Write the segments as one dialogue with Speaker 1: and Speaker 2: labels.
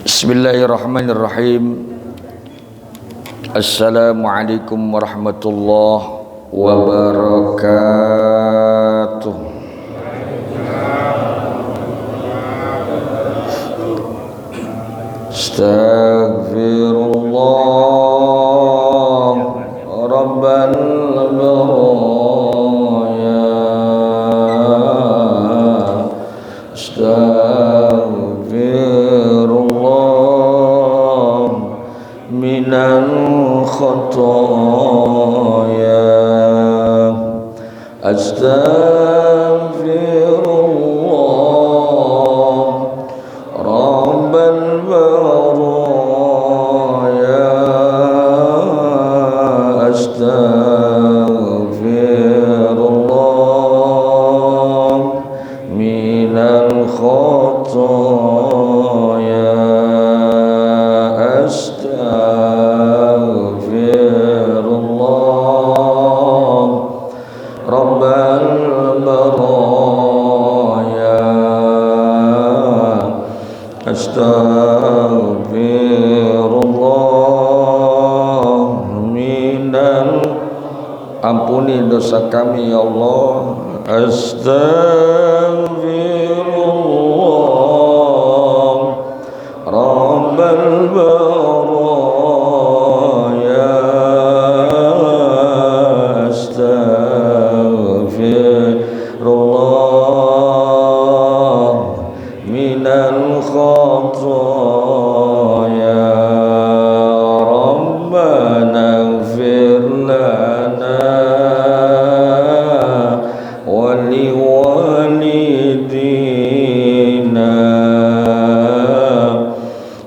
Speaker 1: Bismillahirrahmanirrahim. Assalamualaikum warahmatullahi wabarakatuh. Astaghfirullah Rabbal baraya. Astaghfirullah minal khataya. Astaghfirullah Rabbal baraya. Astaghfirullah minal khataya. Astaghfirullah Rabbal baraya. Astaghfirullah minal. Ampuni dosa kami ya Allah. Astaghfirullah Rabbal baraya. Astaghfirullah minal khataya. Rabbana ighfir lana wa liwalidina.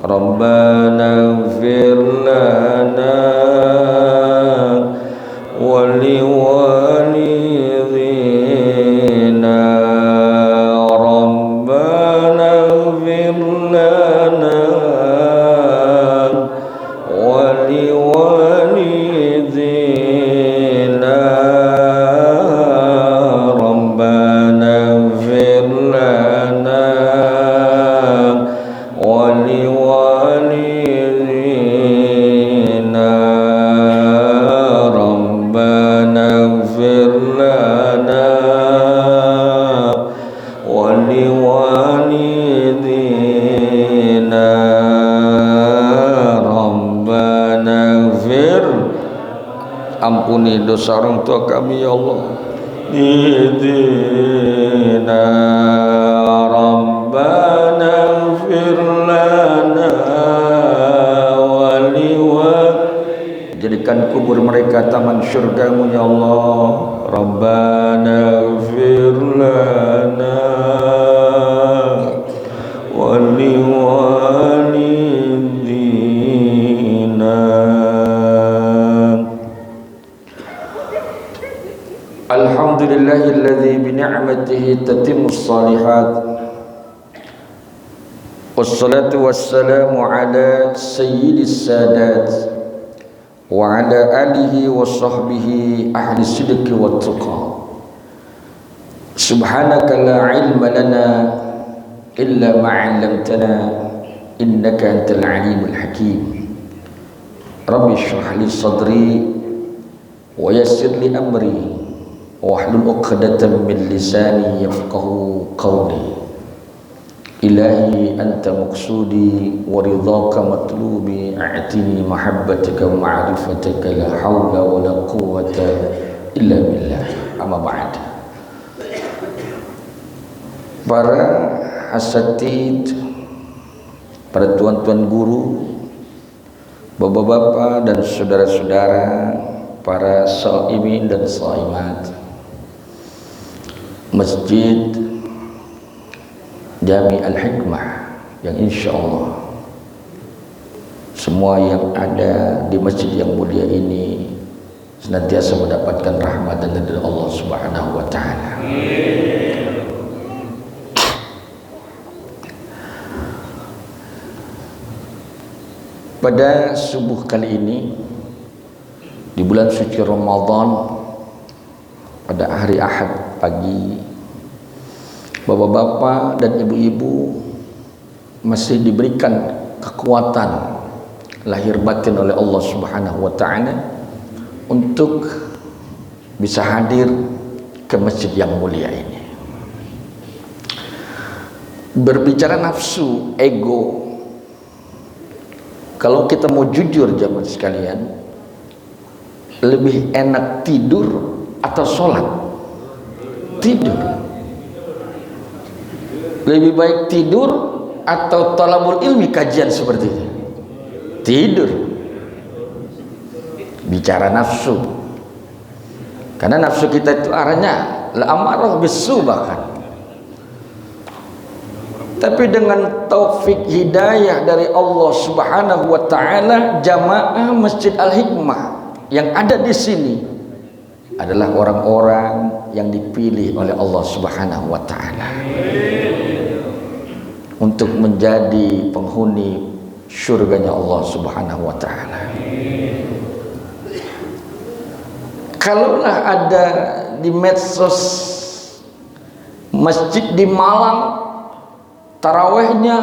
Speaker 1: Rabbana ighfir lana wa liwalidina. Rabbana ighfir lana wa liwalidina. Rabbana ighfir lana wa liwalidina. Rabbana ighfir lana wa liwalidina. Rabbana ighfir. Ampuni dosa orang tua kami ya Allah. Idina. Rabbana ighfir lana wa liwalidina. Jadikan kubur mereka taman syurga-Mu ya Allah. Rabbana ighfir lana wa liwalidina. Alhamdulillahilladzi bi ni'matihi tatimmus shalihat. Wassalatu wassalamu ala sayyidis sadat wa ala alihi wa sahbihi ahli sidqi wa tuqa. Subhanaka la ilma lana illa ma 'allamtana innaka antal alimul hakim. Rabbi shrah li sadri wa yassir li amri wahlul 'uqdatam min lisani yafqahu qawli. Ilahi anta maqsudi wa ridhaka matlubi. A'tini mahabbataka wa ma'rifataka. La hawla wa la quwwata illa billah. Amma ba'd. Para asatid, para tuan-tuan guru, bapak-bapak dan saudara-saudara, para shaimin dan shaimat Masjid Jami Al-Hikmah, yang insya Allah semua yang ada di masjid yang mulia ini senantiasa mendapatkan rahmat dan ridha Allah Subhanahu wa taala. Pada subuh kali ini di bulan suci Ramadan, pada hari Ahad pagi, bapak-bapak dan ibu-ibu masih diberikan kekuatan lahir batin oleh Allah Subhanahu wa taala untuk bisa hadir ke masjid yang mulia ini. Berbicara nafsu, ego, kalau kita mau jujur jamaah sekalian, lebih enak tidur atau sholat? Tidur. Lebih baik tidur atau talabul ilmi, kajian seperti ini? Tidur. Bicara nafsu, karena nafsu kita itu arahnya la-amarah bisu bahkan. Tapi dengan taufik hidayah dari Allah Subhanahu wa taala, jamaah Masjid Al-Hikmah yang ada di sini adalah orang-orang yang dipilih oleh Allah Subhanahu wa taala untuk menjadi penghuni surganya Allah Subhanahu wa taala. Kalaulah ada di medsos masjid di Malang tarawehnya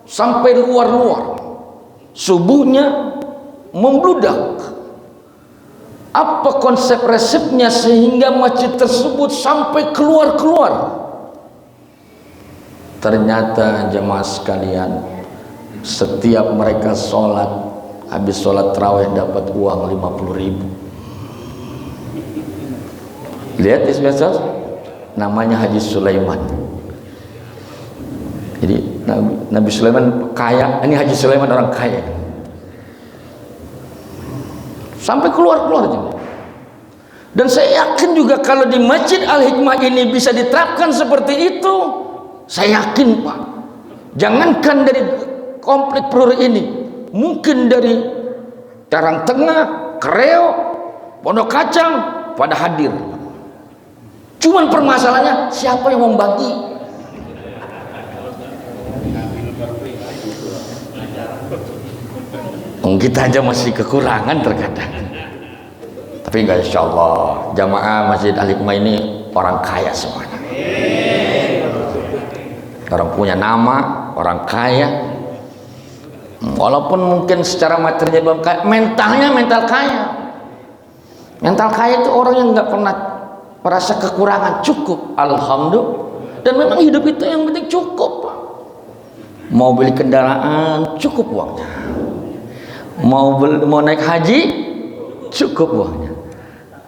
Speaker 1: sampai luar-luar, subuhnya membludak, apa konsep resepnya sehingga masjid tersebut sampai keluar-keluar? Ternyata jemaah sekalian, setiap mereka sholat, habis sholat tarawih dapat uang 50.000. Lihat di medsos, namanya Haji Sulaiman. Jadi Nabi Sulaiman kaya, ini Haji Sulaiman orang kaya. Sampai keluar-keluar juga. Dan saya yakin juga kalau di Masjid Al-Hikmah ini bisa diterapkan seperti itu, saya yakin Pak, jangankan dari komplek Peluru ini, mungkin dari Karang Tengah, Kreo, Pondok Kacang pada hadir. Cuman permasalahannya siapa yang mau bagi? Kita aja masih kekurangan terkadang. Tapi enggak, insya Allah jamaah Masjid Al-Hikmah ini orang kaya semuanya. Orang punya nama, orang kaya. Walaupun mungkin secara materinya belum kaya, mentalnya mental kaya. Mental kaya itu orang yang nggak pernah merasa kekurangan, cukup, alhamdulillah. Dan memang hidup itu yang penting cukup. Mau beli kendaraan, cukup uangnya. Mau naik haji, cukup uangnya.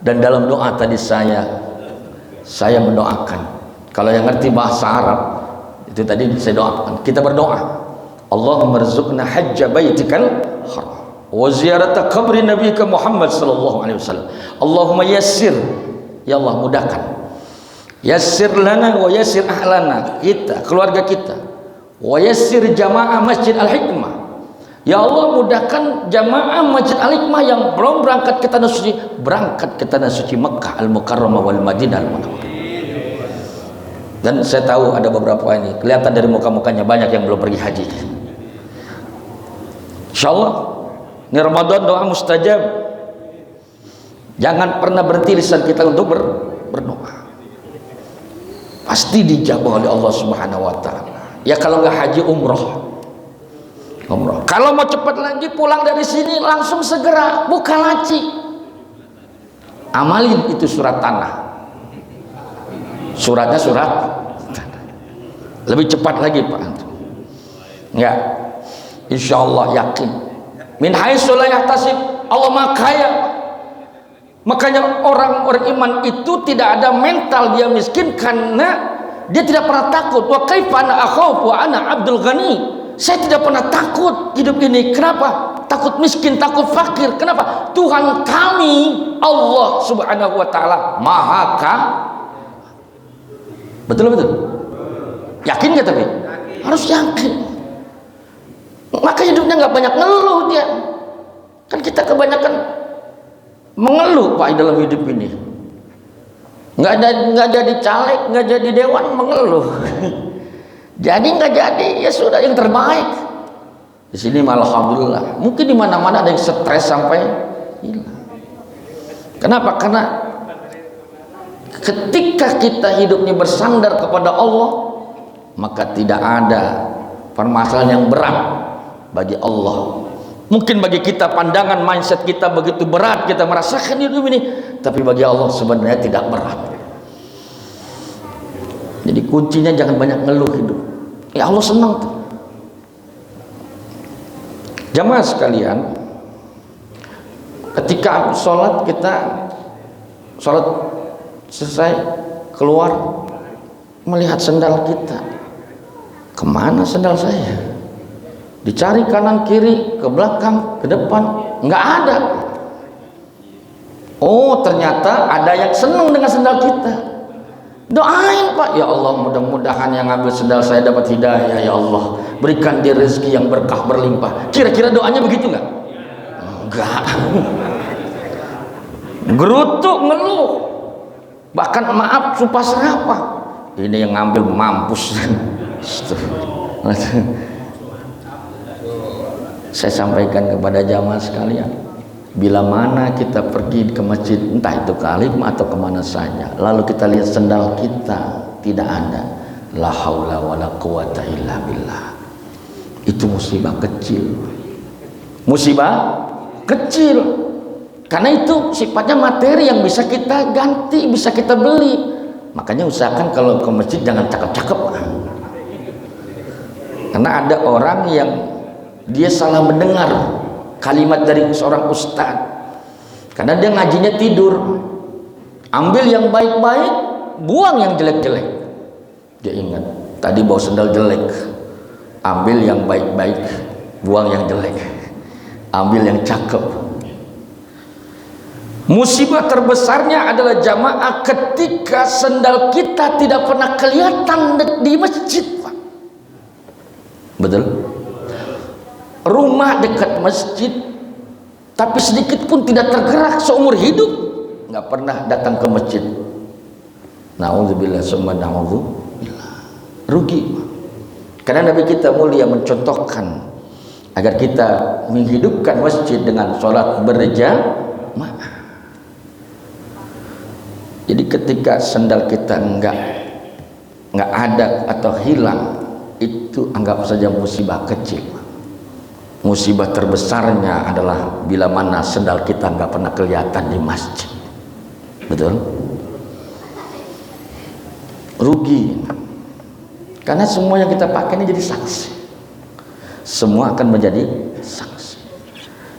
Speaker 1: Dan dalam doa tadi saya mendoakan, kalau yang ngerti bahasa Arab itu tadi saya doakan, kita berdoa, Allahumma rzuqna hajja baitikal haram wa ziyarata qabri nabiyika Muhammad sallallahu alaihi wasallam. Allahumma yassir, ya Allah mudahkan, yassir lana wa yassir ahlana, kita, keluarga kita, wa yassir jamaah Masjid Al-Hikmah. Ya Allah mudahkan jamaah Masjid Al-Hikmah yang belum berangkat ke tanah suci, berangkat ke tanah suci Mekah Al-Mukarramah wal Madinah Al-Munawwarah. Dan saya tahu ada beberapa ini kelihatan dari muka-mukanya banyak yang belum pergi haji. Insyaallah ini Ramadan doa mustajab. Jangan pernah berhenti lisan kita untuk berdoa. Pasti dijabah oleh Allah Subhanahu wa taala. Ya kalau nggak haji, umroh. Kalau mau cepat lagi pulang dari sini langsung segera buka laci, amalin itu surat tanah, suratnya surat tanah. Lebih cepat lagi Pak. Enggak, insya Allah yakin. Min haitsu la yahtasib, Allah Maha Kaya. Makanya orang-orang iman itu tidak ada mental dia miskin karena dia tidak pernah takut. Wa kaifa ana akhaf wa ana Abdul Ghani. Saya tidak pernah takut hidup ini. Kenapa? Takut miskin, takut fakir. Kenapa? Tuhan kami Allah Subhanahu wa taala Maha Kaya. Betul? Yakin gak tapi? Harus yakin. Maka hidupnya nggak banyak ngeluh dia. Kan kita kebanyakan mengeluh Pak dalam hidup ini. Nggak jadi caleg, nggak jadi dewan, mengeluh. Jadi nggak jadi, ya sudah yang terbaik. Di sini malah alhamdulillah. Mungkin di mana-mana ada yang stres sampai hilang. Kenapa? Karena ketika kita hidupnya bersandar kepada Allah, maka tidak ada permasalahan yang berat bagi Allah. Mungkin bagi kita pandangan mindset kita begitu berat, kita merasakan hidup ini, tapi bagi Allah sebenarnya tidak berat. Jadi kuncinya jangan banyak ngeluh hidup. Ya Allah senang tuh. Jamaah sekalian, ketika sholat, kita sholat selesai keluar melihat sendal kita, kemana sendal saya? Dicari kanan kiri, ke belakang, ke depan, nggak ada. Oh ternyata ada yang senang dengan sendal kita. Doain Pak, ya Allah mudah-mudahan yang ngambil sendal saya dapat hidayah, ya Allah berikan dia rezeki yang berkah berlimpah. Kira-kira doanya begitu nggak? Enggak. Gerutu, ngeluh, bahkan maaf sumpah serapah. Ini yang ngambil mampus. Saya sampaikan kepada jamaah sekalian, bila mana kita pergi ke masjid, entah itu ke Alim atau kemana saja, lalu kita lihat sendal kita tidak ada, la haula wala quwata illa billah, itu musibah kecil. Musibah kecil, karena itu sifatnya materi yang bisa kita ganti, bisa kita beli. Makanya usahakan kalau ke masjid jangan cakep-cakep, karena ada orang yang dia salah mendengar kalimat dari seorang ustadz, karena dia ngajinya tidur. Ambil yang baik-baik, buang yang jelek-jelek. Dia ingat tadi bawa sendal jelek, ambil yang baik-baik, buang yang jelek, ambil yang cakep. Musibah terbesarnya adalah jamaah ketika sendal kita tidak pernah kelihatan di masjid, Pak. Betul? Rumah dekat masjid, tapi sedikit pun tidak tergerak seumur hidup, nggak pernah datang ke masjid. Na'udzubillah summa na'udzubillah. Rugi. Karena Nabi kita mulia mencontohkan agar kita menghidupkan masjid dengan sholat berjamaah. Jadi ketika sendal kita nggak ada atau hilang, itu anggap saja musibah kecil. Musibah terbesarnya adalah bila mana sendal kita nggak pernah kelihatan di masjid. Betul? Rugi. Karena semua yang kita pakai ini jadi saksi. Semua akan menjadi saksi.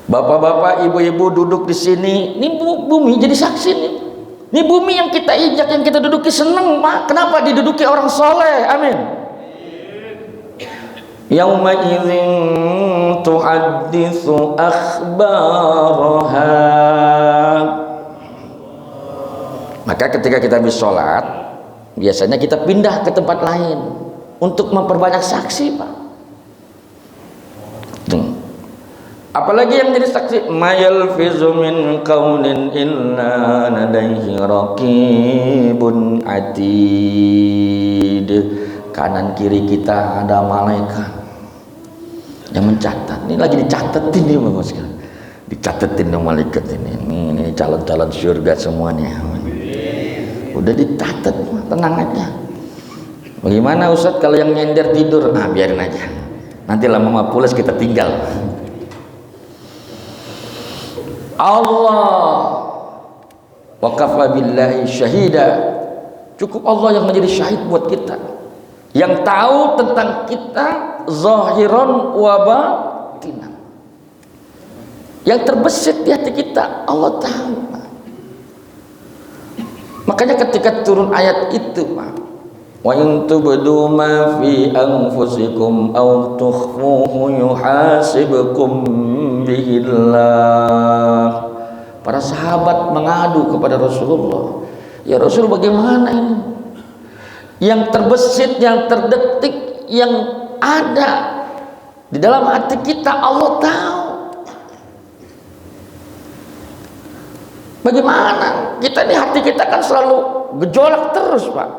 Speaker 1: Bapak-bapak, ibu-ibu duduk di sini, ini bumi jadi saksi nih. Ini bumi yang kita injak, yang kita duduki, seneng Pak. Kenapa diduduki orang soleh? Amin. Yauma idzin tuhadditsu akhbaraha. Maka ketika kita habis sholat, biasanya kita pindah ke tempat lain untuk memperbanyak saksi, Pak. Apalagi yang jadi saksi, mayal fizu min qaulin illa ladaihi raqibun atid. Kanan kiri kita ada malaikat yang mencatat. Ini lagi dicatetin nih Bapak sekalian. Dicatetin sama malaikat ini calon-calon surga semuanya. Udah dicatat, tenang aja. Bagaimana Ustadz kalau yang nyender tidur? Nah, biarin aja. Nanti lama-lama pulas kita tinggal. Allah wa kafa billahi syahida. Cukup Allah yang menjadi syahid buat kita, yang tahu tentang kita zahiran wa batinan, yang terbesit di hati kita Allah tahu. Makanya ketika turun ayat itu, Pak, wa in tubdu ma fi anfusikum aw tukhfuhu yuhasibkum bihillah. Para sahabat mengadu kepada Rasulullah, ya Rasul bagaimana ini? Yang terbesit, yang terdetik, yang ada di dalam hati kita Allah tahu. Bagaimana? Kita di hati kita kan selalu gejolak terus, Pak.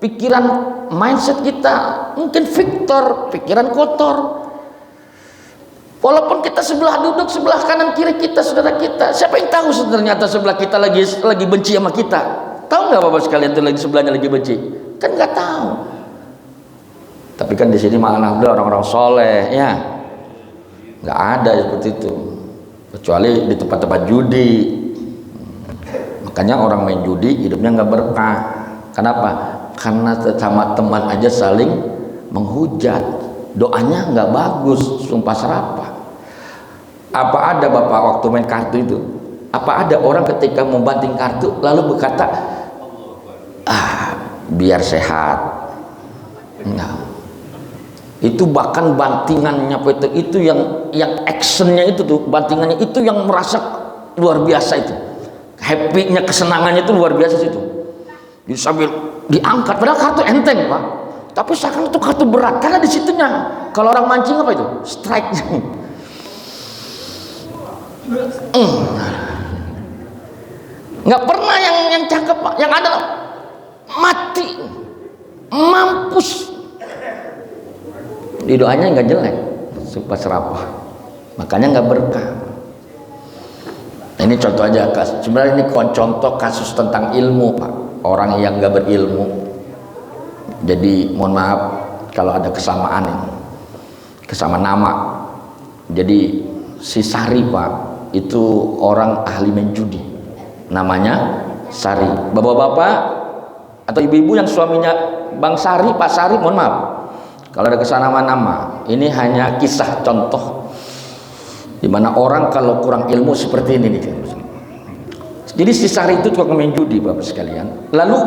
Speaker 1: Pikiran, mindset kita mungkin Victor, pikiran kotor. Walaupun kita sebelah duduk, sebelah kanan kiri kita saudara kita, siapa yang tahu ternyata sebelah kita lagi benci sama kita? Tahu nggak Bapak sekalian itu lagi sebelahnya lagi benci? Kan nggak tahu. Tapi kan di sini malah orang-orang soleh, ya. Nggak ada seperti itu, kecuali di tempat-tempat judi. Makanya orang main judi hidupnya nggak berkah. Kenapa? Karena sama teman aja saling menghujat, doanya nggak bagus, sumpah serapah. Apa ada Bapak waktu main kartu itu, apa ada orang ketika membanting kartu lalu berkata, biar sehat? Enggak. Itu bahkan bantingannya itu yang actionnya itu tuh, bantingannya itu yang merasa luar biasa itu, happy-nya, kesenangannya itu luar biasa situ. Jadi sambil diangkat, padahal kartu enteng Pak, tapi seakan itu kartu berat karena di situnya kalau orang mancing apa itu strike. Nggak pernah yang cakep Pak, yang ada mati, mampus. Di doanya nggak jelek, sumpah serapah, makanya nggak berkah. Ini contoh aja, sebenarnya ini contoh kasus tentang ilmu Pak, orang yang nggak berilmu. Jadi mohon maaf kalau ada kesamaan ini, kesamaan nama. Jadi si Sari Pak itu orang ahli main judi, namanya Sari. Bapak-bapak atau ibu-ibu yang suaminya Bang Sari, Pak Sari, mohon maaf kalau ada kesamaan nama. Ini hanya kisah contoh dimana orang kalau kurang ilmu seperti ini nih. Jadi si Sari itu tukang main judi Bapak sekalian, lalu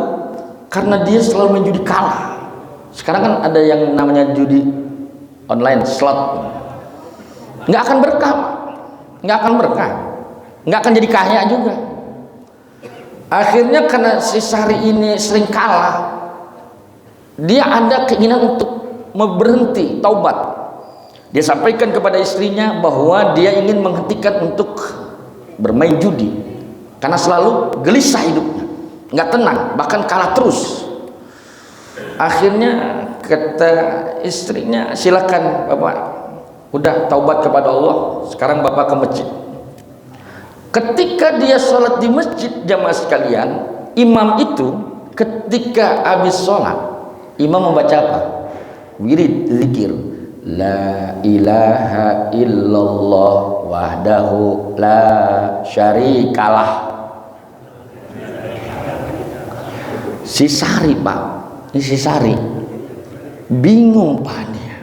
Speaker 1: karena dia selalu main judi kalah. Sekarang kan ada yang namanya judi online, slot, nggak akan berkah, nggak akan berkah, nggak akan jadi kaya juga. Akhirnya karena si Sari ini sering kalah, dia ada keinginan untuk berhenti, taubat. Dia sampaikan kepada istrinya bahwa dia ingin menghentikan untuk bermain judi karena selalu gelisah hidupnya, nggak tenang, bahkan kalah terus. Akhirnya kata istrinya, silakan Bapak, udah taubat kepada Allah, sekarang Bapak ke masjid. Ketika dia sholat di masjid, jamaah sekalian, imam itu ketika habis sholat, imam membaca apa? Wirid, zikir, la ilaha illallah wahdahu la syarikalah. Si Sari Pak, ini si Sari bingung Pak dia.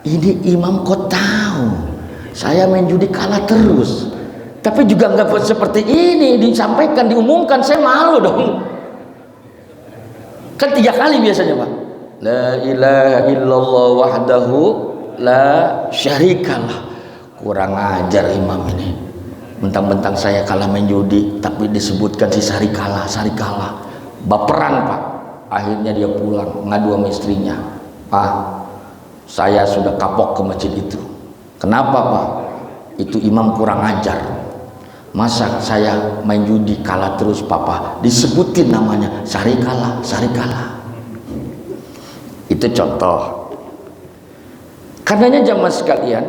Speaker 1: Ini imam kok tahu saya main judi kalah terus, tapi juga nggak seperti ini disampaikan, diumumkan, saya malu dong. Kan 3 kali biasanya Pak, la ilaha illallah wahdahu la syarikalah. Kurang ajar imam ini, mentang-mentang saya kalah main judi tapi disebutkan si Sari kalah, Sari kalah. Baperan Pak, akhirnya dia pulang ngadu sama istrinya, Pak, saya sudah kapok ke masjid itu. Kenapa Pak? Itu imam kurang ajar, masa saya main judi kalah terus Papa disebutin namanya Sari kalah, Sari kalah. Itu contoh. Karenanya jamaah sekalian,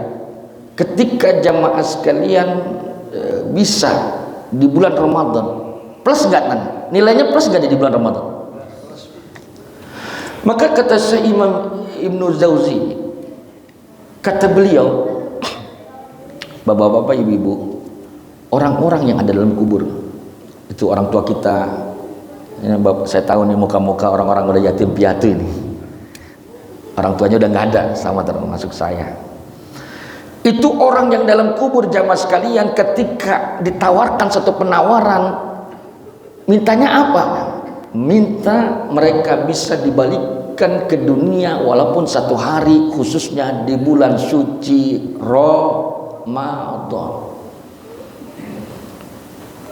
Speaker 1: ketika jamaah sekalian bisa di bulan Ramadan, plus nggak nanti nilainya, plus nggak di bulan Ramadan? Maka kata Syekh Imam Ibnu Jauzi, kata beliau, bapak-bapak, ibu-ibu, orang-orang yang ada dalam kubur itu orang tua kita. Ini bapak, saya tahu nih muka-muka orang-orang udah yatim piatu ini, orang tuanya udah nggak ada, sama termasuk saya. Itu orang yang dalam kubur jamaah sekalian, ketika ditawarkan satu penawaran, mintanya apa? Minta mereka bisa dibalikkan ke dunia walaupun 1 hari, khususnya di bulan suci Ramadan.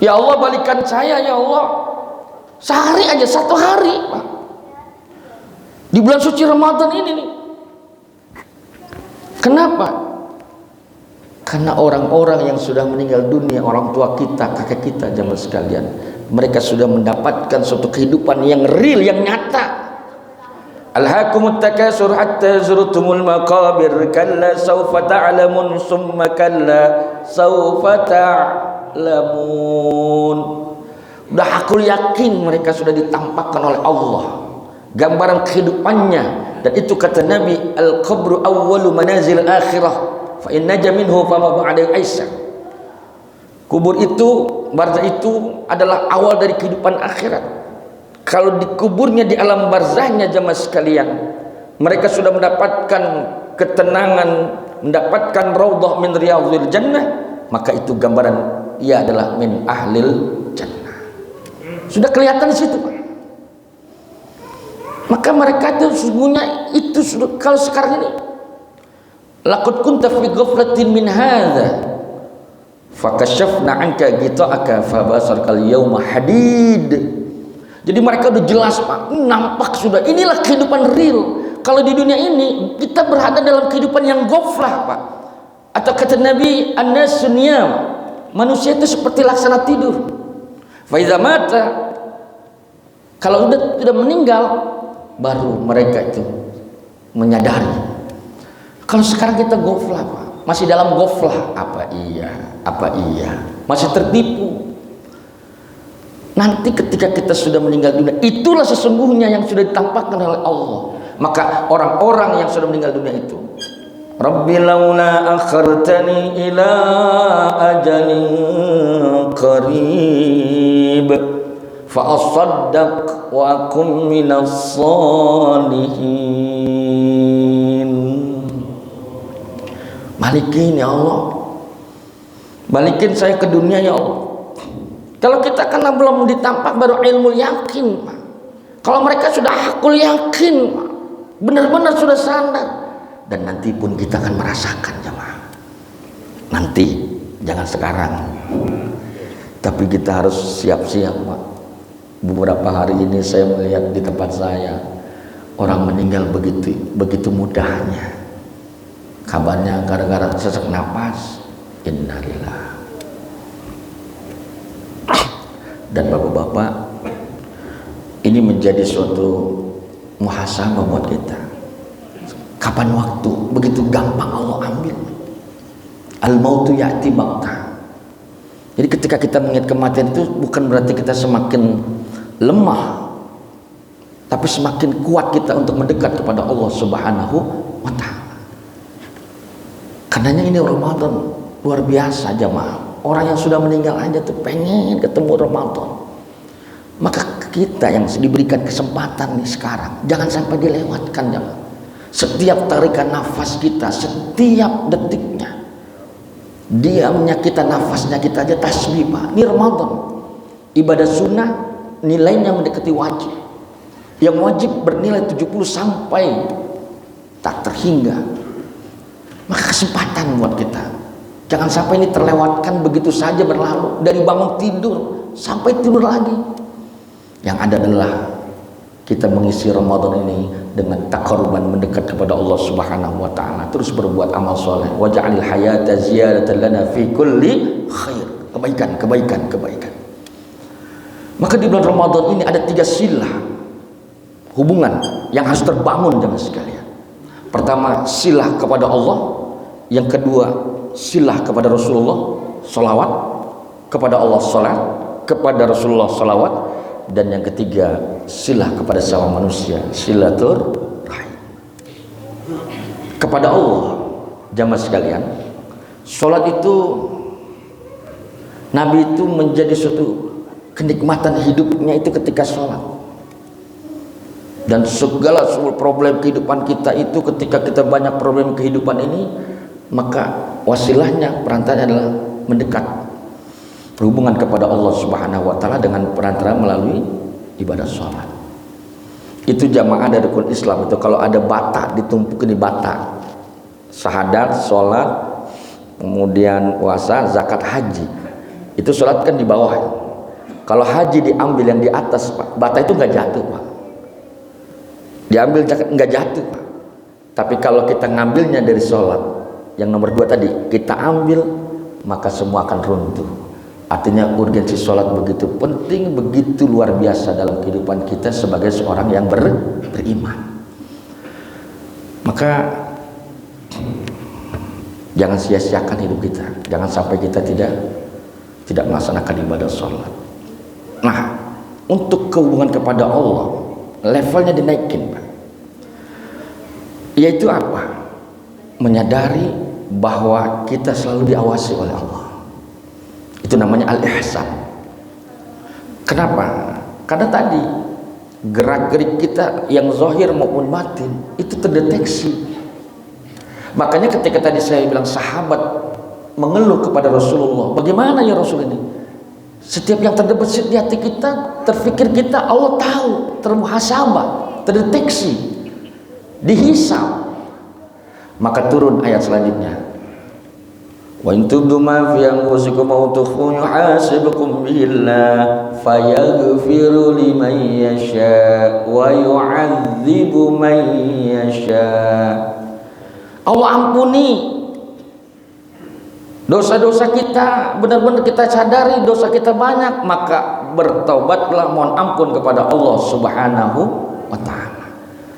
Speaker 1: Ya Allah, balikan saya ya Allah, sehari aja, 1 hari Pak, di bulan suci Ramadan ini nih. Kenapa? Karena orang-orang yang sudah meninggal dunia, orang tua kita, kakek kita jamaah sekalian, mereka sudah mendapatkan suatu kehidupan yang real, yang nyata. Alhaakumut takasur hatta zurtumul maqabir, kalla sawfa ta'lamun summa kalla sawfa ta'lamun. Udah aku yakin mereka sudah ditampakkan oleh Allah gambaran kehidupannya, dan itu kata Nabi, al-qabru awwalu manazil akhirah, fa inna jaminhu fa ma ba'da aisha. Kubur itu, barzah itu adalah awal dari kehidupan akhirat. Kalau dikuburnya di alam barzahnya jamaah sekalian, mereka sudah mendapatkan ketenangan, mendapatkan raudhah min riyadhil jannah, maka itu gambaran ia adalah min ahlil jannah. Sudah kelihatan di situ, Pak. Maka mereka itu sesungguhnya itu sudah, kalau sekarang ini laqad kunta fi ghaflatin min hadza fakashafna anka ghita'aka fabasarkal yawma hadid. Jadi mereka udah jelas, Pak, nampak sudah inilah kehidupan real. Kalau di dunia ini kita berada dalam kehidupan yang ghaflah, Pak. Atau kata Nabi, an-nasu niyam, manusia itu seperti laksana tidur. Fa idza mata, kalau sudah meninggal baru mereka itu menyadari. Kalau sekarang kita ghaflah, Pak, masih dalam ghaflah, apa iya, masih tertipu. Nanti ketika kita sudah meninggal dunia, itulah sesungguhnya yang sudah ditampakkan oleh Allah. Maka orang-orang yang sudah meninggal dunia itu, Rabbi laula akhartani ila ajalin qarib fa asaddaq wa akum minas salihin. Balikin ya Allah, balikin saya ke dunia ya Allah. Kalau kita karena belum ditampak baru ilmu yakin, Pak. Kalau mereka sudah hakul yakin, benar-benar sudah sadar, dan nanti pun kita akan merasakan, jemaah. Nanti, jangan sekarang. Tapi kita harus siap-siap, Pak. Beberapa hari ini saya melihat di tempat saya orang meninggal begitu mudahnya. Kabarnya gara-gara sesak napas. Innalillah. Dan bapak-bapak, ini menjadi suatu muhasabah buat kita. Kapan waktu begitu gampang Allah ambil. Al-mautu ya'ti baghtah. Jadi ketika kita mengingat kematian itu bukan berarti kita semakin lemah, tapi semakin kuat kita untuk mendekat kepada Allah Subhanahu wa ta'ala. Karenanya ini Ramadan luar biasa, jamaah. Orang yang sudah meninggal aja tuh pengen ketemu Ramadan. Maka kita yang diberikan kesempatan nih sekarang, jangan sampai dilewatkan, jemaah. Setiap tarikan nafas kita, setiap detiknya, diamnya kita, nafasnya kita aja tasbih, Pak. Ini Ramadan. Ibadah sunnah nilainya mendekati wajib. Yang wajib bernilai 70 sampai tak terhingga. Maka kesempatan buat kita. Jangan sampai ini terlewatkan begitu saja berlalu. Dari bangun tidur sampai tidur lagi. Yang ada adalah kita mengisi Ramadan ini dengan taqarruban, mendekat kepada Allah Subhanahu wa ta'ala. Terus berbuat amal soleh. Waj'alil hayata ziyadatan lana fi kulli khair. Kebaikan. Maka di bulan Ramadan ini ada 3 silah hubungan yang harus terbangun, jemaah sekalian. Pertama, silah kepada Allah. Yang kedua, silah kepada Rasulullah, salawat kepada Allah, salat kepada Rasulullah, salawat. Dan yang ketiga, silah kepada sesama manusia, silaturahim kepada Allah. Jamaah sekalian, salat itu Nabi itu menjadi suatu kenikmatan hidupnya itu ketika salat. Dan segala problem kehidupan kita itu ketika kita banyak problem kehidupan ini, maka wasilahnya, perantaranya adalah mendekat, berhubungan kepada Allah Subhanahu wa ta'ala dengan perantara melalui ibadah sholat. Itu jamaah dari rukun Islam itu. Kalau ada bata, ditumpukin di bata. Syahadat, sholat, kemudian puasa, zakat, haji. Itu sholat kan di bawah. Kalau haji diambil yang di atas, Pak, bata itu nggak jatuh, Pak. Diambil zakat nggak jatuh, Pak. Tapi kalau kita ngambilnya dari sholat, yang nomor 2 tadi kita ambil, maka semua akan runtuh. Artinya urgensi sholat begitu penting, begitu luar biasa dalam kehidupan kita sebagai seorang yang beriman. Maka jangan sia-siakan hidup kita, jangan sampai kita tidak melaksanakan ibadah sholat. Nah, untuk kehubungan kepada Allah levelnya dinaikin, Pak. Yaitu apa? Menyadari bahwa kita selalu diawasi oleh Allah. Itu namanya al-ihsan. Kenapa? Karena tadi gerak-gerik kita yang zahir maupun batin itu terdeteksi. Makanya ketika tadi saya bilang sahabat mengeluh kepada Rasulullah, bagaimana ya Rasul ini? Setiap yang terdebesit di hati kita, terfikir kita, Allah tahu, termuhasabah, terdeteksi, dihisab. Maka turun ayat selanjutnya. Wa in tubdu ma fi anfusikum aw tukhfu yuhasibukum billah fayaghfiru liman yasha wa yu'adzibu man yasha. Allah ampuni dosa-dosa kita, benar-benar kita sadari dosa kita banyak, maka bertaubatlah, mohon ampun kepada Allah Subhanahu wa taala.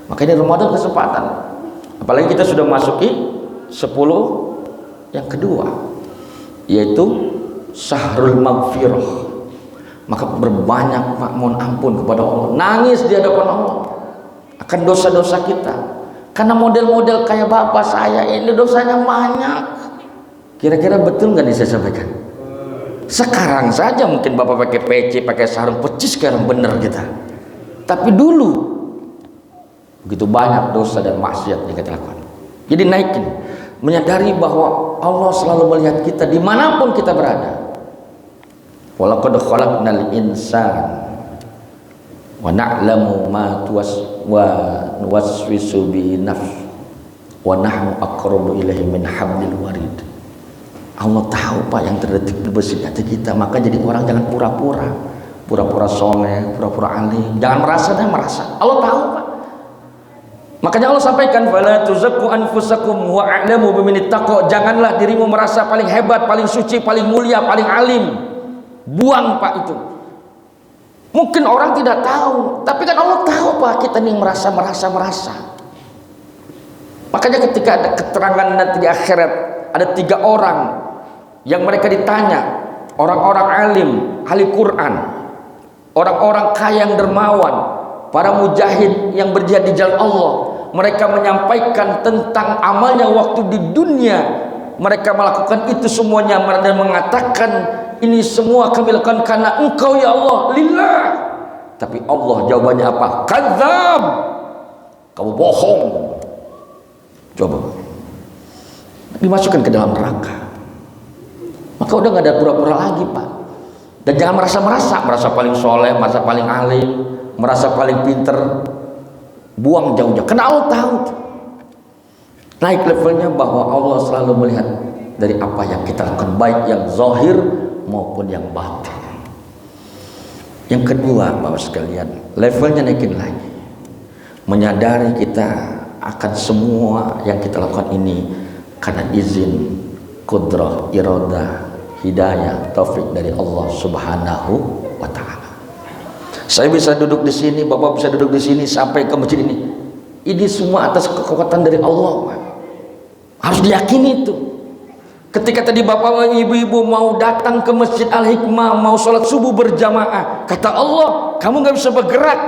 Speaker 1: Maka ini Ramadan kesempatan. Apalagi kita sudah masuki 10 yang kedua, yaitu Syahrul Maghfirah. Maka berbanyak Pak mohon ampun kepada Allah, nangis di hadapan Allah akan dosa-dosa kita. Karena model-model kayak bapak saya ini dosanya banyak. Kira-kira betul nggak nih saya sampaikan? Sekarang saja mungkin bapak pakai peci, pakai sarung, percis sekarang bener kita. Tapi dulu begitu banyak dosa dan maksiat yang kita lakukan. Jadi naikin, menyadari bahwa Allah selalu melihat kita dimanapun kita berada. Walaqad khalaqnal insana wa na'lamu ma tuwaswisu bi nafs wa nahnu aqrabu ilaihi min hablil warid. Allah tahu Pak yang terdetik di besit hati kita. Maka jadi orang jangan pura-pura soleh, pura-pura alim, jangan merasa dan merasa. Allah tahu Pak. Makanya Allah sampaikan fala tuzakku anfusakum wa a'lamu biman ittaqa. Janganlah dirimu merasa paling hebat, paling suci, paling mulia, paling alim. Buang Pak itu. Mungkin orang tidak tahu, tapi kan Allah tahu Pak kita nih merasa. Makanya ketika ada keterangan nanti di akhirat, ada 3 orang yang mereka ditanya, orang-orang alim, ahli Quran, orang-orang kaya yang dermawan, para mujahid yang berjihad di jalan Allah. Mereka menyampaikan tentang amalnya waktu di dunia. Mereka melakukan itu semuanya dan mengatakan, ini semua kami lakukan karena Engkau ya Allah, lillah. Tapi Allah jawabannya apa? Kadzab, kamu bohong. Coba dimasukkan ke dalam neraka. Maka udah nggak ada pura-pura lagi Pak. Dan jangan merasa paling soleh, merasa paling alim, merasa paling pinter. Buang jauh-jauh, karena Allah tahu. Naik levelnya bahwa Allah selalu melihat dari apa yang kita lakukan, baik yang zahir maupun yang batin. Yang kedua Bapak sekalian, levelnya naikin lagi, menyadari kita akan semua yang kita lakukan ini karena izin, kudrah, iradah, hidayah, taufik dari Allah Subhanahu wa taala. Saya bisa duduk di sini, Bapak bisa duduk di sini sampai ke masjid ini. Ini semua atas kekuatan dari Allah Pak. Harus diyakini itu. Ketika tadi bapak ibu-ibu mau datang ke Masjid Al-Hikmah, mau sholat subuh berjamaah, kata Allah, kamu nggak bisa bergerak.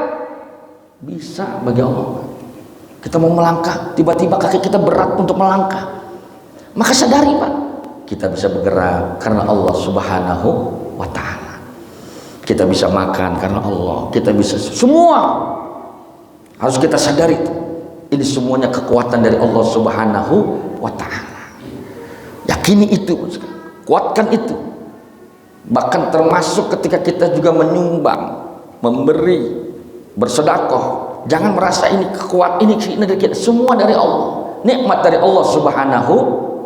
Speaker 1: Bisa bagi Allah. Kita mau melangkah, tiba-tiba kaki kita berat untuk melangkah. Maka sadari Pak, kita bisa bergerak karena Allah Subhanahu wa ta'ala. Kita bisa makan karena Allah. Kita bisa semua. Harus kita sadari itu. Ini semuanya kekuatan dari Allah Subhanahu wa ta'ala. Yakini itu, kuatkan itu. Bahkan termasuk ketika kita juga menyumbang, memberi, bersedekah. Jangan merasa ini kekuatan, ini dari kita. Semua dari Allah. Nikmat dari Allah Subhanahu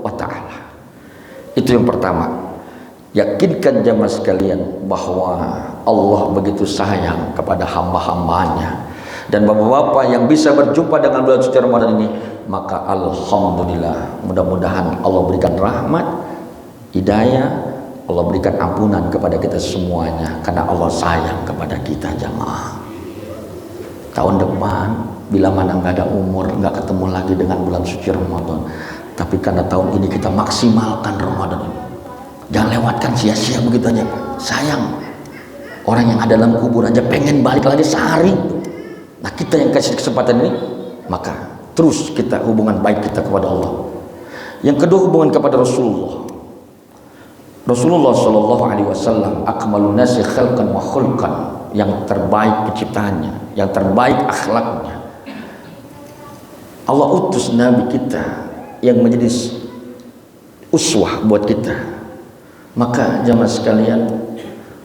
Speaker 1: wa ta'ala. Itu yang pertama. Yakinkan jamaah sekalian bahwa Allah begitu sayang kepada hamba-hambanya. Dan bapak-bapak yang bisa berjumpa dengan bulan suci Ramadan ini, maka alhamdulillah, mudah-mudahan Allah berikan rahmat, hidayah, Allah berikan ampunan kepada kita semuanya, karena Allah sayang kepada kita jamaah. Tahun depan bila mana nggak ada umur, nggak ketemu lagi dengan bulan suci Ramadan, tapi karena tahun ini kita maksimalkan Ramadan ini, jangan lewatkan sia-sia begitu aja. Sayang, orang yang ada dalam kubur aja pengen balik lagi sehari. Nah kita yang kasih kesempatan ini, maka terus kita hubungan baik kita kepada Allah. Yang kedua, hubungan kepada Rasulullah. Rasulullah Shallallahu Alaihi Wasallam akmalun nasi khalqan wa khulqan, yang terbaik penciptaannya, yang terbaik akhlaknya. Allah utus Nabi kita yang menjadi uswah buat kita. Maka jamaah sekalian,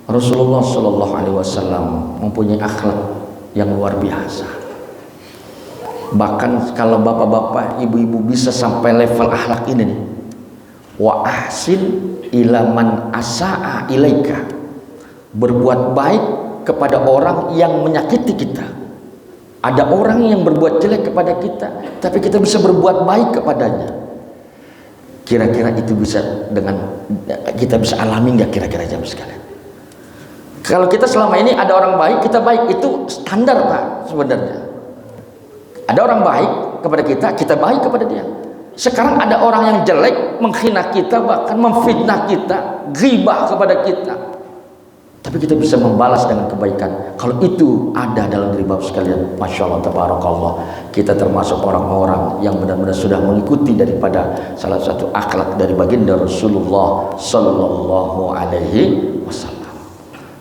Speaker 1: Rasulullah Shallallahu Alaihi Wasallam mempunyai akhlak yang luar biasa. Bahkan kalau bapak-bapak, ibu-ibu bisa sampai level akhlak ini nih, wa ahsin ila man asaa ilaika, berbuat baik kepada orang yang menyakiti kita. Ada orang yang berbuat jelek kepada kita, tapi kita bisa berbuat baik kepadanya. Kira-kira itu bisa kita bisa alami nggak kira-kira jam sekalian? Kalau kita selama ini ada orang baik, kita baik, itu standar Pak sebenarnya. Ada orang baik kepada kita, kita baik kepada dia. Sekarang ada orang yang jelek, menghina kita, bahkan memfitnah kita, ghibah kepada kita, tapi kita bisa membalas dengan kebaikan. Kalau itu ada dalam diri bapak sekalian, Masya Allah, Tabarakallah, kita termasuk orang-orang yang benar-benar sudah mengikuti daripada salah satu akhlak dari baginda Rasulullah Sallallahu Alaihi Wasallam.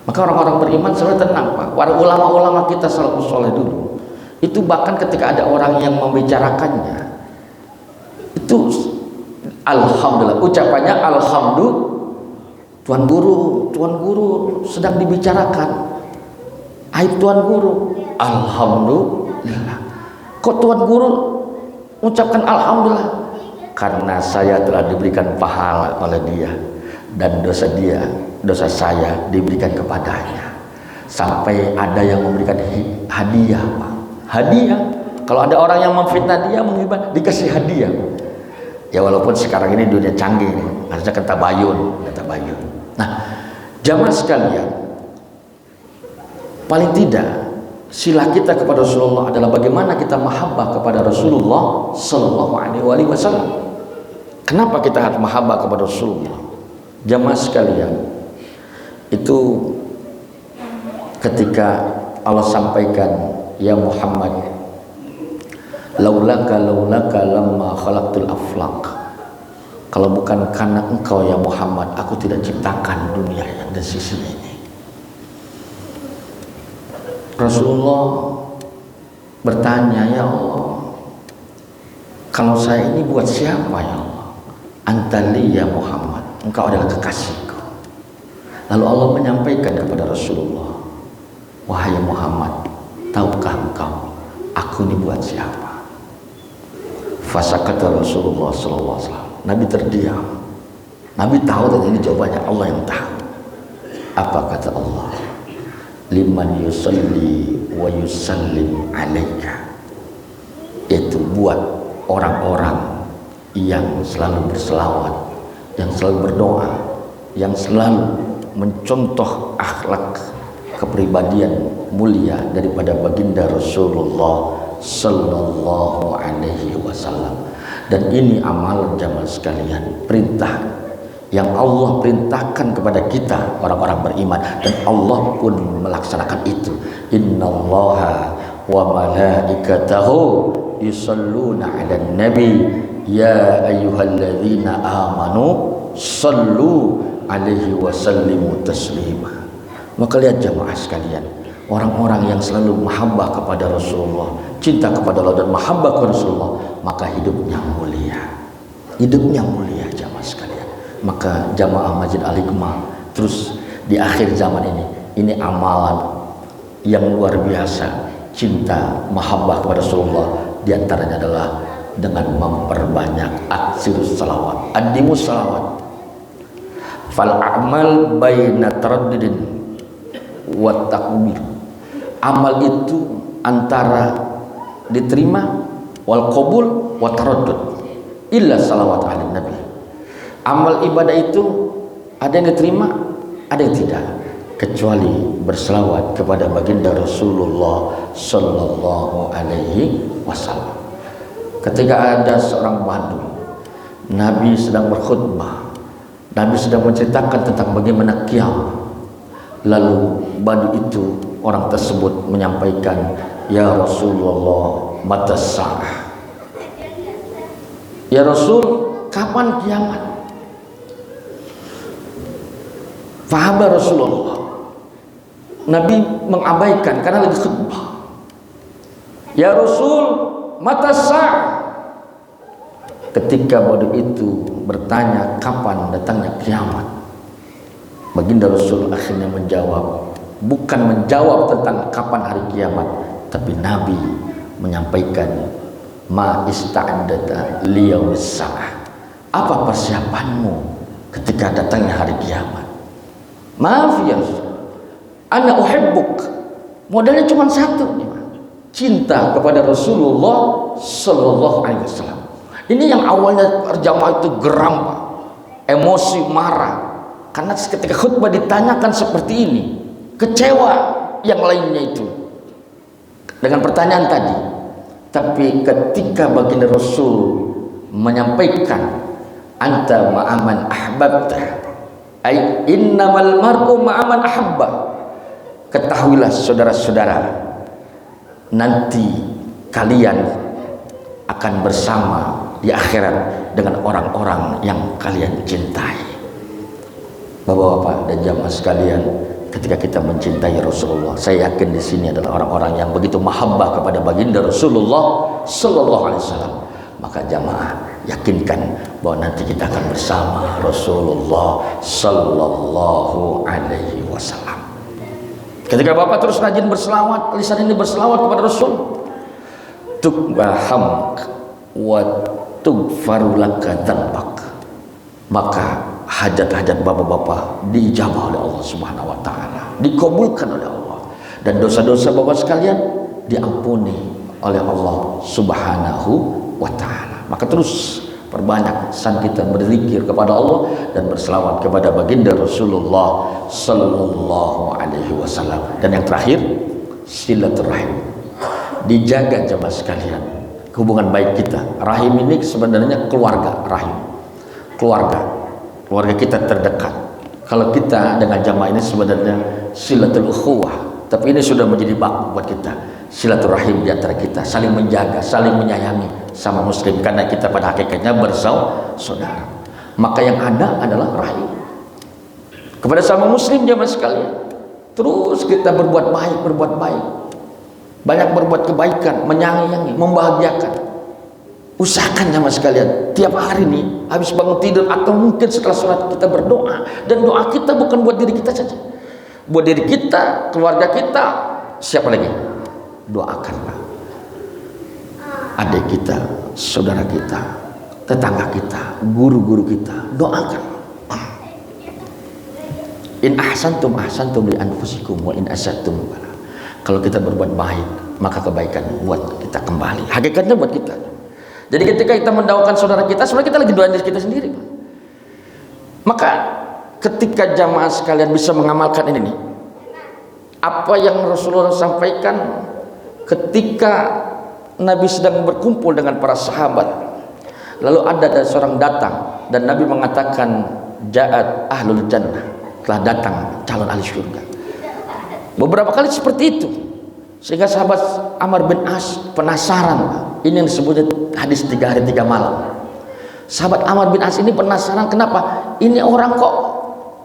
Speaker 1: Maka orang-orang beriman selalu tenang Pak. Para ulama-ulama kita salafus soleh dulu, itu bahkan ketika ada orang yang membicarakannya, itu alhamdulillah, ucapannya alhamdulillah, tuan guru sedang dibicarakan aib tuan guru, alhamdulillah. Kok tuan guru mengucapkan alhamdulillah? Karena saya telah diberikan pahala oleh dia, dan dosa saya diberikan kepadanya. Sampai ada yang memberikan hadiah Pak. Hadiah, kalau ada orang yang memfitnah dia, menghibah, dikasih hadiah. Ya walaupun sekarang ini dunia canggih nih, harusnya kan tabayun. Nah, jamaah sekalian, paling tidak sila kita kepada Rasulullah adalah bagaimana kita mahabbah kepada Rasulullah Sallallahu Alaihi Wasallam. Kenapa kita harus mahabbah kepada Rasulullah? Jamaah sekalian, itu ketika Allah sampaikan, ya Muhammad, laulaka lamma khalaqtul aflaq, kalau bukan karena engkau ya Muhammad, aku tidak ciptakan dunia yang di sisi ini. Rasulullah bertanya, ya Allah, kalau saya ini buat siapa ya Allah? Antali ya Muhammad, engkau adalah kekasihku. Lalu Allah menyampaikan kepada Rasulullah, wahai Muhammad, tahukah engkau aku ini buat siapa? Fasakata Rasulullah sallallahu alaihi wasallam. Nabi terdiam. Nabi tahu, dan ini jawabannya Allah yang tahu. Apa kata Allah? Liman yusalli wa yusallim alaika, itu buat orang-orang yang selalu berselawat, yang selalu berdoa, yang selalu mencontoh akhlak kepribadian mulia daripada baginda Rasulullah Sallallahu Alaihi Wasallam. Dan ini amalan jamaah sekalian, perintah yang Allah perintahkan kepada kita orang-orang beriman, dan Allah pun melaksanakan itu. Innallaha wa malaikatahu yusalluna 'alan nabi ya ayyuhalladzina amanu sallu alaihi wa sallimu taslima. Maka lihat jamaah sekalian, orang-orang yang selalu mahabbah kepada Rasulullah, cinta kepada Allah dan mahabbah kepada Rasulullah, maka hidupnya mulia jamaah sekalian. Maka jamaah Masjid Al-Hikmah terus di akhir zaman ini amalan yang luar biasa, cinta mahabbah kepada Rasulullah, diantaranya adalah dengan memperbanyak aksirus salawat, adimus salawat. Fal a'mal baina taraddudin wa takbir, amal itu antara diterima wal qabul wa taraddud, illa salawat ala nabi. Amal ibadah itu ada yang diterima, ada yang tidak, kecuali berselawat kepada baginda Rasulullah Sallallahu Alaihi Wasallam. Ketika ada seorang badu, Nabi sedang berkhutbah, Nabi sedang menceritakan tentang bagaimana kiamat. Lalu badu itu, orang tersebut menyampaikan, ya Rasulullah, mata sa'ah. Ya Rasul, kapan kiamat? Fahaba Rasulullah. Nabi mengabaikan karena lagi khutbah. Ya Rasul, mata sa'ah. Ketika bodoh itu bertanya kapan datangnya kiamat, baginda Rasul akhirnya menjawab, bukan menjawab tentang kapan hari kiamat, tapi Nabi menyampaikan ma ista'adata liyaumis sa'ah. Apa persiapanmu ketika datangnya hari kiamat? Maaf ya Rasul, ana uhibbuk. Modalnya cuma satu, cinta kepada Rasulullah sallallahu alaihi wasallam. Ini yang awalnya jamaah itu geram, Pak, emosi, marah, karena ketika khutbah ditanyakan seperti ini, kecewa yang lainnya itu dengan pertanyaan tadi. Tapi ketika baginda Rasul menyampaikan anta ma'aman ahbabta, ay innamal mar'u ma'aman ahabba, ketahuilah saudara-saudara, nanti kalian akan bersama di akhirat dengan orang-orang yang kalian cintai. Bapak-bapak dan jamaah sekalian, ketika kita mencintai Rasulullah, saya yakin di sini adalah orang-orang yang begitu mahabbah kepada baginda Rasulullah sallallahu alaihi wasallam. Maka jamaah yakinkan bahwa nanti kita akan bersama Rasulullah sallallahu alaihi wasallam. Ketika Bapak terus rajin berselawat, lisan ini berselawat kepada Rasul, tukbaham wa tughfaru laka dzambak, maka hajat-hajat bapak-bapak diijabah oleh Allah Subhanahu wa taala, dikabulkan oleh Allah, dan dosa-dosa bapak sekalian diampuni oleh Allah Subhanahu wa taala. Maka terus perbanyak san kita berzikir kepada Allah dan berselawat kepada baginda Rasulullah sallallahu alaihi wasallam. Dan yang terakhir, silaturahim. Dijaga jemaah sekalian hubungan baik kita. Rahim ini sebenarnya keluarga, rahim, keluarga kita terdekat. Kalau kita dengan jamaah ini sebenarnya silatul ukhuwah, tapi ini sudah menjadi bak buat kita. Silaturahim di antara kita, saling menjaga, saling menyayangi sama muslim, karena kita pada hakikatnya bersaudara. Maka yang ada adalah rahim kepada sama muslim jamaah sekalian. Terus kita berbuat baik, banyak berbuat kebaikan, menyayangi, membahagiakan. Usahakan jamaah sekalian, tiap hari nih habis bangun tidur atau mungkin setelah sholat kita berdoa, dan doa kita bukan buat diri kita saja, buat diri kita, keluarga kita, siapa lagi? Doakanlah adik kita, saudara kita, tetangga kita, guru-guru kita, doakan. In ahsantum ahsantum li anfusikum wa in asatum. Kalau kita berbuat baik, maka kebaikan buat kita kembali. Hakikatnya buat kita. Jadi ketika kita mendoakan saudara kita, sebenarnya kita lagi doain diri kita sendiri. Maka ketika jamaah sekalian bisa mengamalkan ini nih, apa yang Rasulullah sampaikan ketika Nabi sedang berkumpul dengan para sahabat, lalu ada seorang datang dan Nabi mengatakan ja'at ahlul jannah, telah datang calon ahli surga. Beberapa kali seperti itu, sehingga sahabat Amr bin As penasaran. Ini yang disebutnya hadis 3 hari 3 malam. Sahabat Amr bin As ini penasaran, kenapa ini orang kok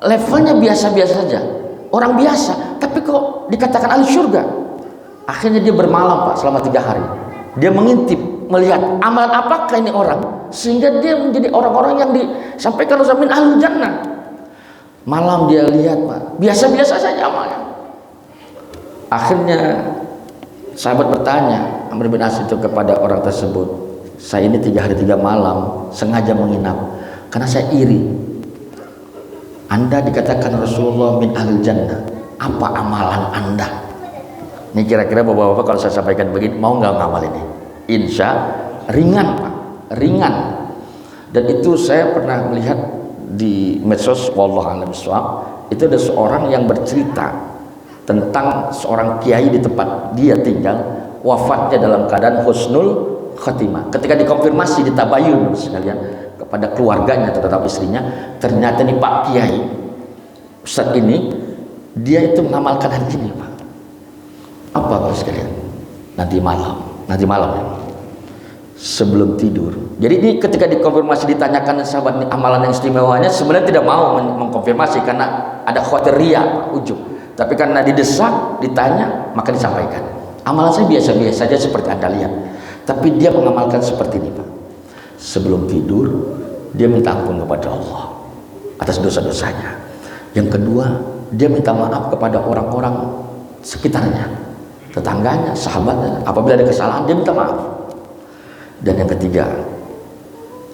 Speaker 1: levelnya biasa-biasa saja, orang biasa, tapi kok dikatakan ahli surga. Akhirnya dia bermalam, Pak, selama 3 hari. Dia mengintip, melihat amalan apakah ini orang, sehingga dia menjadi orang-orang yang disampaikan Rasul min ahlul jannah. Malam dia lihat, Pak, biasa-biasa saja amalnya. Akhirnya sahabat bertanya, Amr bin As itu kepada orang tersebut, saya ini 3 hari 3 malam sengaja menginap karena saya iri. Anda dikatakan Rasulullah min ahlul jannah, apa amalan Anda? Ini kira-kira bapak-bapak kalau saya sampaikan begini, mau nggak ngamal ini? Insya ringan, Pak, ringan. Dan itu saya pernah melihat di medsos, wallahu a'lam bishawab, itu ada seorang yang bercerita tentang seorang kiai di tempat dia tinggal, wafatnya dalam keadaan husnul khatimah. Ketika dikonfirmasi, ditabayun sekalian kepada keluarganya terhadap istrinya, ternyata nih Pak Kiai Ustadz ini, dia itu mengamalkan hal ini, Pak. Apa Bapak sekalian? Nanti malam ya, sebelum tidur. Jadi ini ketika dikonfirmasi ditanyakan sahabat amalan yang istimewanya, sebenarnya tidak mau mengkonfirmasi karena ada khawatir riya, ujub. Tapi karena didesak, ditanya, maka disampaikan. Amalan saya biasa-biasa saja seperti Anda lihat. Tapi dia mengamalkan seperti ini, Pak. Sebelum tidur, dia minta ampun kepada Allah atas dosa-dosanya. Yang kedua, dia minta maaf kepada orang-orang sekitarnya, tetangganya, sahabatnya. Apabila ada kesalahan, dia minta maaf. Dan yang ketiga,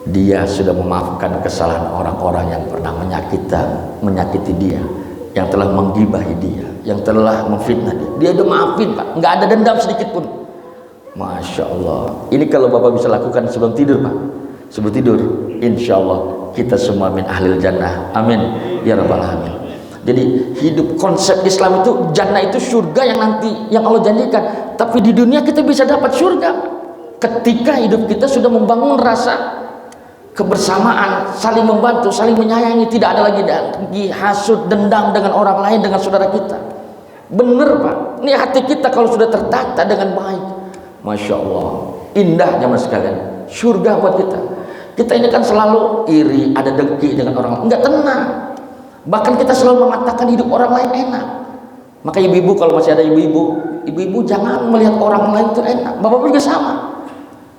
Speaker 1: dia sudah memaafkan kesalahan orang-orang yang pernah menyakiti dia, yang telah menggibahi dia, yang telah memfitnah dia. Dia udah maafin, Pak. Nggak ada dendam sedikit pun. Masya Allah. Ini kalau Bapak bisa lakukan sebelum tidur, Pak. Sebelum tidur, insya Allah kita semua min ahlil jannah. Amin. Ya Rabbal Alamin. Jadi hidup konsep Islam itu, jannah itu surga yang nanti yang Allah janjikan. Tapi di dunia kita bisa dapat surga ketika hidup kita sudah membangun rasa kebersamaan, saling membantu, saling menyayangi, tidak ada lagi hasud, dendam dengan orang lain, dengan saudara kita. Bener, Pak. Ini hati kita kalau sudah tertata dengan baik, Masya Allah, indahnya mas sekalian, surga buat kita. Kita ini kan selalu iri, ada dengki dengan orang lain, enggak tenang. Bahkan kita selalu mengatakan hidup orang lain enak. Maka ibu-ibu, kalau masih ada ibu-ibu jangan melihat orang lain itu enak. Bapak juga sama.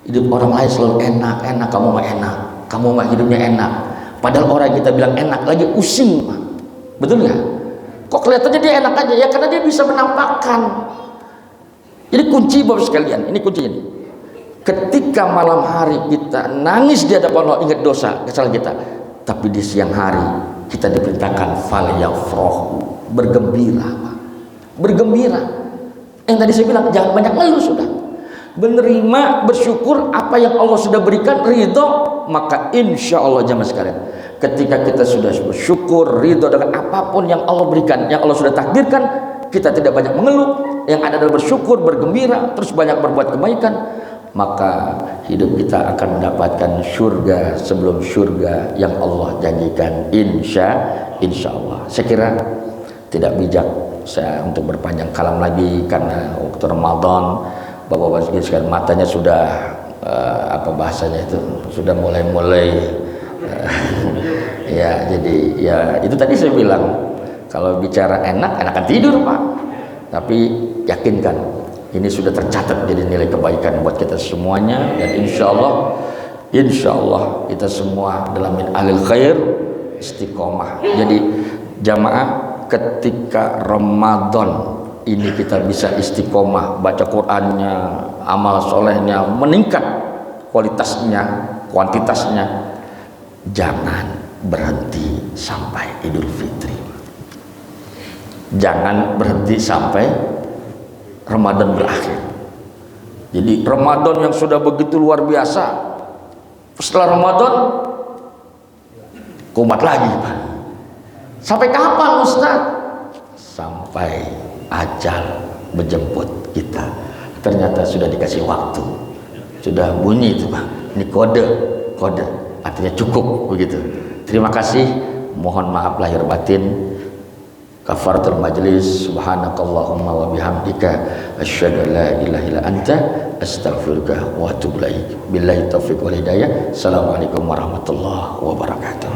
Speaker 1: Hidup orang lain selalu enak, kamu mah enak, kamu mah hidupnya enak. Padahal orang yang kita bilang enak lagi pusing, Pak. Betul nggak? Kok kelihatannya dia enak aja? Ya karena dia bisa menampakkan. Jadi kunci Bapak sekalian, ini kuncinya nih. Ketika malam hari kita nangis di hadapan Allah, ingat dosa, kesalahan kita. Tapi di siang hari kita diperintahkan falyafrahu, bergembira, Pak. Bergembira. Yang tadi saya bilang jangan banyak ngeluh sudah. Menerima, bersyukur apa yang Allah sudah berikan, ridho, maka insya Allah jamaah sekalian, ketika kita sudah bersyukur, ridho dengan apapun yang Allah berikan, yang Allah sudah takdirkan, kita tidak banyak mengeluh, yang ada adalah bersyukur, bergembira, terus banyak berbuat kebaikan, maka hidup kita akan mendapatkan surga sebelum surga yang Allah janjikan, insya Allah. Saya kira tidak bijak saya untuk berpanjang kalam lagi karena waktu Ramadan. Bapak-bapak sekalian, matanya sudah apa bahasanya itu sudah mulai ya, jadi ya itu tadi saya bilang kalau bicara enakan tidur, Pak. Tapi yakinkan ini sudah tercatat jadi nilai kebaikan buat kita semuanya, dan insya Allah kita semua dalam min alil khair, istiqomah. Jadi jamaah, ketika Ramadan ini kita bisa istiqomah, baca Qur'annya, amal solehnya meningkat, kualitasnya, kuantitasnya. Jangan berhenti sampai Idul Fitri. Jangan berhenti sampai Ramadan berakhir. Jadi Ramadan yang sudah begitu luar biasa, setelah Ramadan kumat lagi, Pak. Sampai kapan, Ustaz? Sampai ajal menjemput kita. Ternyata sudah dikasih waktu, sudah bunyi itu, Pak. Ini kode artinya cukup begitu. Terima kasih, mohon maaf lahir batin. Kafaratul majlis, subhanakallahumma wa bihamdika asyhadu an la ilaha illa anta astaghfiruka wa atubu ilaik. Billahi taufiq wal hidayah. Assalamualaikum warahmatullahi wabarakatuh.